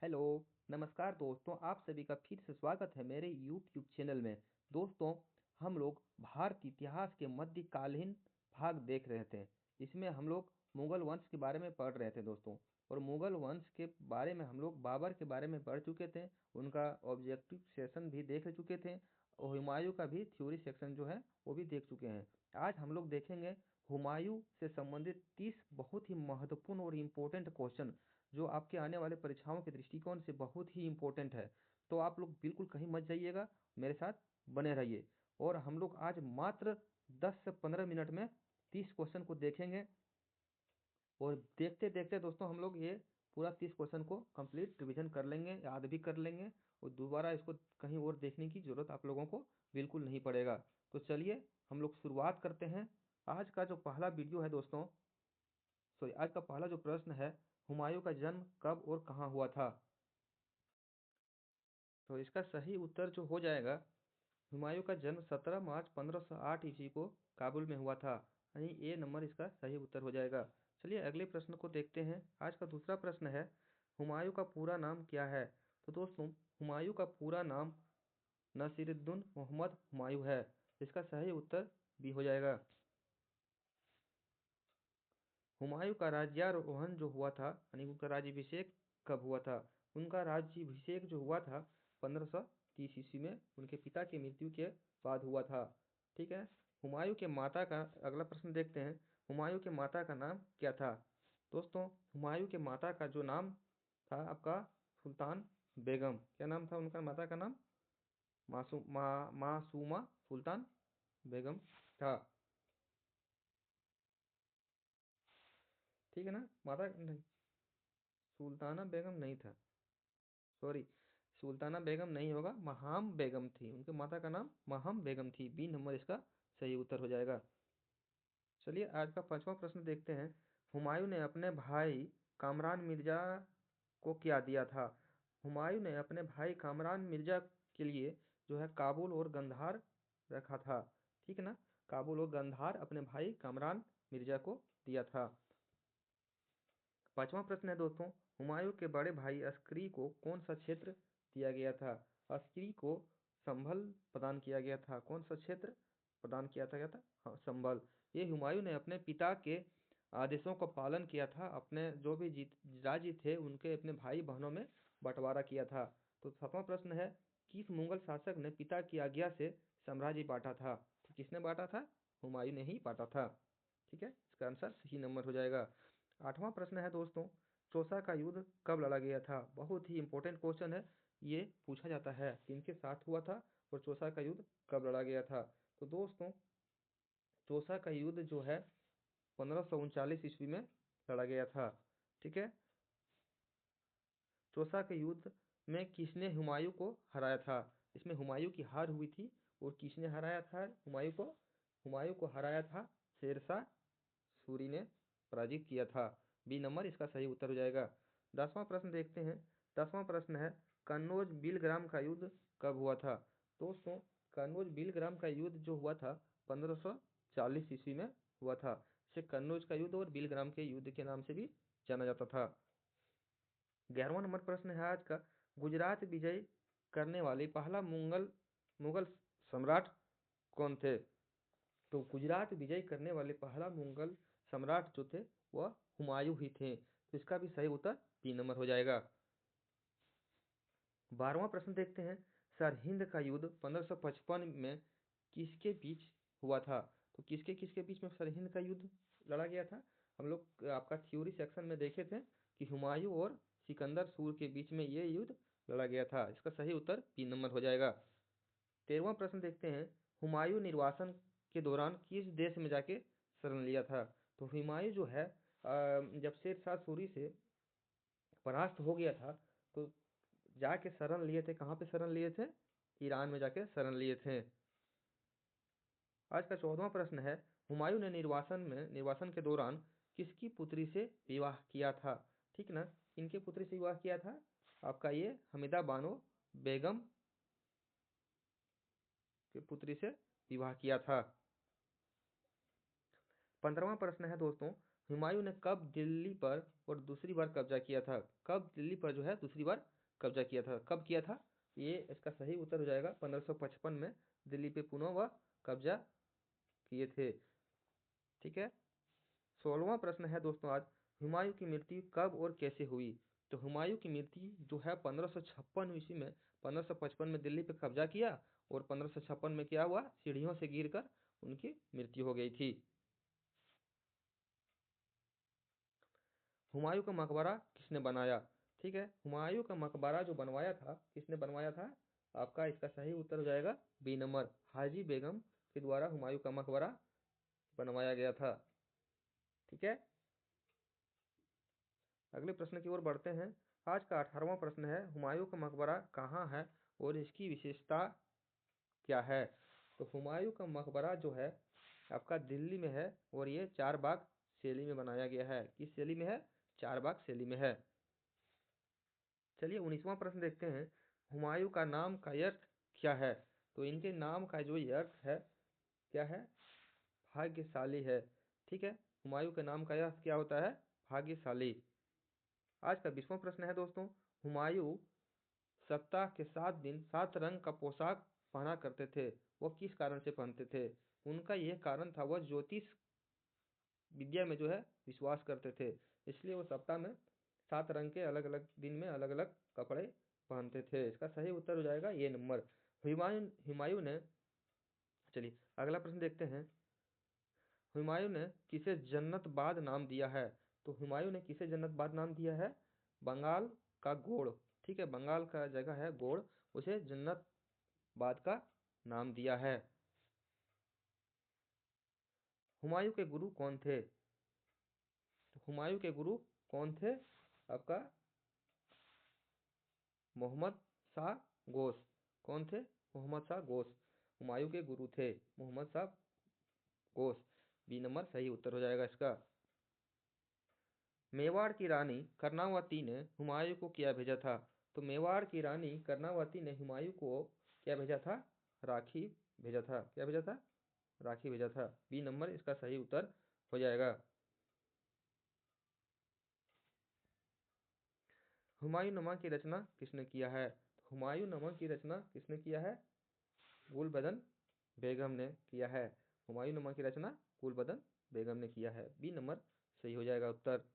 Hello, नमस्कार दोस्तों, आप सभी का फिर से स्वागत है मेरे यूट्यूब चैनल में। दोस्तों, हम लोग भारत इतिहास के मध्यकालीन भाग देख रहे थे। इसमें हम लोग मुगल वंश के बारे में पढ़ रहे थे दोस्तों। और मुगल वंश के बारे में हम लोग बाबर के बारे में पढ़ चुके थे, उनका ऑब्जेक्टिव सेशन भी देख चुके थे और हुमायूं का भी थ्योरी सेक्शन जो है वो भी देख चुके हैं। आज हम लोग देखेंगे हुमायूं से संबंधित 30 बहुत ही महत्वपूर्ण और इम्पोर्टेंट क्वेश्चन जो आपके आने वाले परीक्षाओं के दृष्टिकोण से बहुत ही इम्पोर्टेंट है। तो आप लोग बिल्कुल कहीं मत जाइएगा, मेरे साथ बने रहिए। और हम लोग आज मात्र 10 से 15 मिनट में 30 क्वेश्चन को देखेंगे। और देखते देखते दोस्तों हम लोग ये पूरा 30 क्वेश्चन को कंप्लीट रिवीजन कर लेंगे, याद भी कर लेंगे। और दोबारा इसको कहीं और देखने की जरूरत आप लोगों को बिल्कुल नहीं पड़ेगा। तो चलिए हम लोग शुरुआत करते हैं। आज का जो पहला वीडियो है दोस्तों, सॉरी, आज का पहला जो प्रश्न है, हुमायूं का जन्म कब और कहाँ हुआ था? तो इसका सही उत्तर जो हो जाएगा, हुमायूं का जन्म 17 मार्च 1508 ईस्वी को काबुल में हुआ था। यानी ए नंबर इसका सही उत्तर हो जाएगा। चलिए अगले प्रश्न को देखते हैं। आज का दूसरा प्रश्न है, हुमायूं का पूरा नाम क्या है? तो दोस्तों, हुमायूं का पूरा नाम नसीरुद्दीन मोहम्मद हुमायूं है। इसका सही उत्तर भी हो जाएगा। हुमायूं का राज्यारोहण जो हुआ था, यानी उनका राज्याभिषेक कब हुआ था? उनका राज्याभिषेक जो हुआ था 1530 ईस्वी में, उनके पिता की मृत्यु के बाद हुआ था। ठीक है। हुमायूं के माता का अगला प्रश्न देखते हैं। हुमायूं के माता का नाम क्या था? दोस्तों, हुमायूं के माता का जो नाम था आपका सुल्तान बेगम। क्या नाम था उनका माता का नाम? मासूमा सुल्तान बेगम था। ठीक है ना? माता नहीं, सुल्ताना बेगम नहीं था, सॉरी, सुल्ताना बेगम नहीं होगा, महाम बेगम थी। उनके माता का नाम महाम बेगम थी। बी नंबर इसका सही उत्तर हो जाएगा। चलिए आज का पांचवा प्रश्न देखते हैं। हुमायूं ने अपने भाई कामरान मिर्जा को क्या दिया था? हुमायूं ने अपने भाई कामरान मिर्जा के लिए जो है काबुल और गंधार रखा था। ठीक है ना? काबुल और गंधार अपने भाई कामरान मिर्जा को दिया था। पांचवा प्रश्न है दोस्तों, हुमायूं के बड़े भाई अस्करी को कौन सा क्षेत्र दिया गया था? अस्करी को संभल प्रदान किया गया था। कौन सा क्षेत्र प्रदान किया था? हाँ, संभल। ये हुमायूं ने अपने पिता के आदेशों का पालन किया था, अपने जो भी राज्य थे उनके अपने भाई बहनों में बंटवारा किया था। तो सातवां प्रश्न है, किस मुगल शासक ने पिता की आज्ञा से साम्राज्य बांटा था? तो किसने बांटा था? हुमायूं ने ही बांटा था। ठीक है, इसका आंसर सही नंबर हो जाएगा। आठवां प्रश्न है दोस्तों, चौसा का युद्ध कब लड़ा गया था? बहुत ही इंपॉर्टेंट क्वेश्चन है। ये पूछा जाता है किनके साथ हुआ था और चौसा का युद्ध कब लड़ा गया था? तो दोस्तों, चौसा का युद्ध जो है 1539 ईस्वी में लड़ा गया था। ठीक है। चौसा के युद्ध में किसने हुमायूं को हराया था? इसमें हुमायूं की हार हुई थी। और किसने हराया था हुमायूं को? हुमायूं को हराया था शेरशाह सूरी ने पराजित किया था। बी नंबर इसका सही उत्तर हो जाएगा। 10वां प्रश्न देखते हैं। 10वां प्रश्न है, कन्नौज बिलग्राम का युद्ध कब हुआ था? दोस्तों, कन्नौज बिलग्राम का युद्ध जो हुआ था 1540 ईस्वी में हुआ था। इसे कन्नौज का युद्ध और बिलग्राम के युद्ध के नाम से भी जाना जाता था। 11वां नंबर प्रश्न है आज का, गुजरात विजय करने वाले पहला मुगल सम्राट कौन थे? तो गुजरात विजय करने वाले पहला मुगल सम्राट जो थे वह हुमायूं ही थे। तो इसका भी सही उत्तर 3 नंबर हो जाएगा। 12वां प्रश्न देखते हैं, सरहिंद का युद्ध 1555 में किसके बीच हुआ था? तो किसके किसके बीच में सरहिंद का युद्ध लड़ा गया था? हम लोग आपका थ्योरी सेक्शन में देखे थे कि हुमायूं और सिकंदर सूर के बीच में ये युद्ध लड़ा गया था। इसका सही उत्तर 3 नंबर हो जाएगा। 13वां प्रश्न देखते हैं, हुमायूं निर्वासन के दौरान किस देश में जाके शरण लिया था? तो हुमायूं जो है जब शेरशाह सूरी से परास्त हो गया था तो जाके शरण लिए थे। कहाँ पे शरण लिए थे? ईरान में जाके शरण लिए थे। आज का 14वां प्रश्न है, हुमायूं ने निर्वासन के दौरान किसकी पुत्री से विवाह किया था? ठीक ना? इनके पुत्री से विवाह किया था आपका ये हमीदा बानो बेगम के पुत्री से विवाह किया था। 15वां प्रश्न है दोस्तों, हुमायूं ने कब दिल्ली पर और दूसरी बार कब्जा किया था? कब दिल्ली पर जो है दूसरी बार कब्जा किया था, कब किया था? ये इसका सही उत्तर हो जाएगा 1555 में दिल्ली पे पुनः वह कब्जा किए थे। ठीक है। 16वां प्रश्न है दोस्तों आज, हुमायूं की मृत्यु कब और कैसे हुई? तो हुमायूं की मृत्यु जो है 1556 ईस्वी में, 1555 में दिल्ली पे कब्जा किया और 1556 में क्या हुआ, सीढ़ियों से गिरकर उनकी मृत्यु हो गई थी। हुमायूं का मकबरा किसने बनाया? ठीक है, हुमायूं का मकबरा जो बनवाया था, किसने बनवाया था? आपका इसका सही उत्तर हो जाएगा बी नंबर, हाजी बेगम के द्वारा हुमायूं का मकबरा बनवाया गया था। ठीक है, अगले प्रश्न की ओर बढ़ते हैं। आज का 18वां प्रश्न है, हुमायूं का मकबरा कहाँ है और इसकी विशेषता क्या है? तो हुमायूं का मकबरा जो है आपका दिल्ली में है और ये चार बाग शैली में बनाया गया है। किस शैली में है? चार बाग शैली में है। चलिए 19वां प्रश्न देखते हैं, हुमायूं का नाम का अर्थ क्या है? तो इनके नाम का जो अर्थ है क्या है? भाग्यशाली है। ठीक है, हुमायूं के नाम का अर्थ क्या होता है? भाग्यशाली। आज का 20वां प्रश्न है दोस्तों, हुमायूं सप्ताह के 7 दिन 7 रंग का पोशाक पहना करते थे, वो किस कारण से पहनते थे? उनका यह कारण था, वह ज्योतिष विद्या में जो है विश्वास करते थे, इसलिए वो सप्ताह में 7 रंग के अलग अलग दिन में अलग अलग कपड़े पहनते थे। इसका सही उत्तर हो जाएगा ये नंबर। हुमायूं हुमायूं ने, चलिए अगला प्रश्न देखते हैं, हुमायूं ने किसे जन्नतबाद नाम दिया है? तो हुमायूं ने किसे जन्नतबाद नाम दिया है? बंगाल का गोड़, ठीक है, बंगाल का जगह है गोड़, उसे जन्नतबाद का नाम दिया है। हुमायूं के गुरु कौन थे? तो हुमायूं के गुरु कौन थे? आपका मोहम्मद शाह गोश। कौन थे? मोहम्मद शाह गोश हुमायूं के गुरु थे, मोहम्मद शाह गोश। बी नंबर सही उत्तर हो जाएगा इसका। मेवाड़ की रानी कर्णावती ने हुमायूं को क्या भेजा था? तो मेवाड़ की रानी कर्णावती ने हुमायूं को क्या भेजा था? राखी भेजा था। क्या भेजा था? राखी भेजा था। बी नंबर इसका सही उत्तर हो जाएगा। हुमायूंनामा की रचना किसने किया है? हुमायूंनामा की रचना किसने किया है? गुलबदन बेगम ने किया है। हुमायूंनामा की रचना गुलबदन बेगम ने किया है। बी नंबर सही हो जाएगा उत्तर।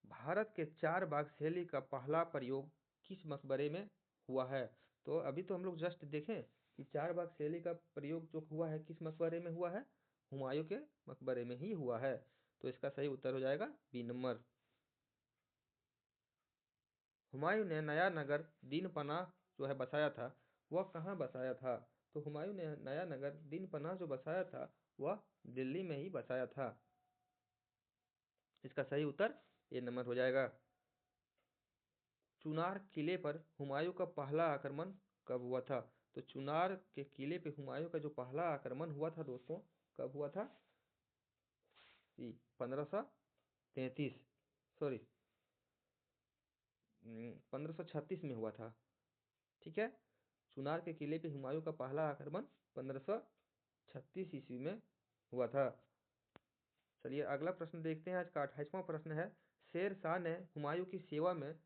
भारत के चार बाग शैली का पहला प्रयोग किस मकबरे में हुआ है? तो अभी तो हम लोग जस्ट देखें कि चार बाग शैली का प्रयोग जो हुआ है किस मकबरे में हुआ है? हुमायूं के मकबरे में ही हुआ है। तो इसका सही उत्तर हो जाएगा बी नंबर। हुमायूं ने नया नगर दीन पनाह जो है बसाया था, वह कहाँ बसाया था? तो हुमायूं ने नया नगर दीन पनाह जो बसाया था वह दिल्ली में ही बसाया था। इसका सही उत्तर ए नंबर हो जाएगा। चुनार किले पर हुमायूं का पहला आक्रमण कब हुआ था? तो चुनार के किले पे हुमायूं का जो पहला आक्रमण हुआ था दोस्तों, कब हुआ था? 1533, सॉरी 1536 में हुआ था। ठीक है, चुनार के किले पे हुमायूं का पहला आक्रमण 1536 ईस्वी में हुआ था। चलिए अगला प्रश्न देखते हैं। आज का 28वां प्रश्न है, शेर शाह ने हुमायूं की सेवा में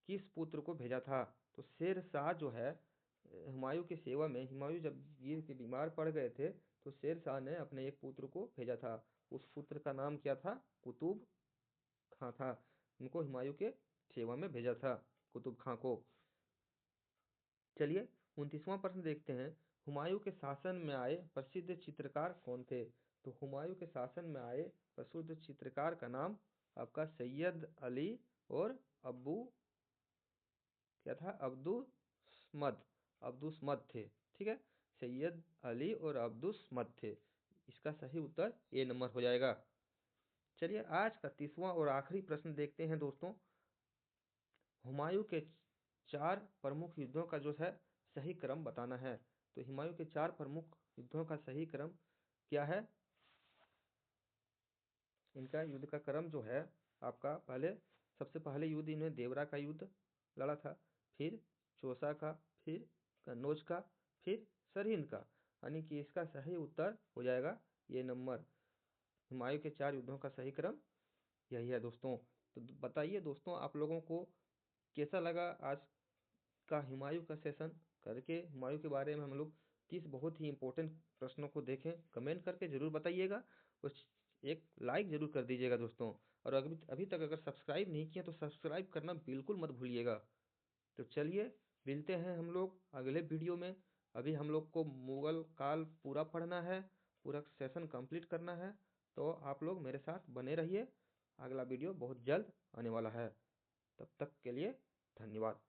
किस पुत्र को भेजा था? तो शेर शाह जो है हुमायूं की सेवा में, हुमायूं जब गिर के बीमार पड़ गए थे तो शेर शाह ने अपने एक पुत्र को भेजा था। उस पुत्र का नाम क्या था? कुतुब खां था। उनको हुमायूं के सेवा में भेजा था, कुतुब खां को। चलिए 29वां प्रश्न देखते हैं, हुमायूं के शासन में आए प्रसिद्ध चित्रकार कौन थे? तो हुमायूं के शासन में आए प्रसिद्ध चित्रकार का नाम आपका सैयद अली और अब्बू क्या था? अब्दुस्मद, अब्दुस्मद थे। ठीक है, सैयद अली और अब्दुस्मद थे। इसका सही उत्तर ए नंबर हो जाएगा। चलिए आज का 30वां और आखिरी प्रश्न देखते हैं दोस्तों, हुमायूं के चार प्रमुख युद्धों का जो है सही क्रम बताना है। तो हुमायूं के चार प्रमुख युद्धों का सही क्रम क्या है? इनका युद्ध का क्रम जो है आपका, पहले सबसे पहले युद्ध इन्हें देवरा का युद्ध लड़ा था, फिर चौसा का, फिर कन्नौज का, फिर सरहिंद का। यानी कि इसका सही उत्तर हो जाएगा ये नंबर। हुमायूं के 4 युद्धों का सही क्रम यही है दोस्तों। तो बताइए दोस्तों, आप लोगों को कैसा लगा आज का हुमायूं का सेशन करके। हुमायूं के बारे में हम लोग किस बहुत ही इंपॉर्टेंट प्रश्नों को देखें, कमेंट करके जरूर बताइएगा। उस एक लाइक जरूर कर दीजिएगा दोस्तों। और अभी अभी तक अगर सब्सक्राइब नहीं किया तो सब्सक्राइब करना बिल्कुल मत भूलिएगा। तो चलिए मिलते हैं हम लोग अगले वीडियो में। अभी हम लोग को मुगल काल पूरा पढ़ना है, पूरा सेशन कंप्लीट करना है। तो आप लोग मेरे साथ बने रहिए, अगला वीडियो बहुत जल्द आने वाला है। तब तक के लिए धन्यवाद।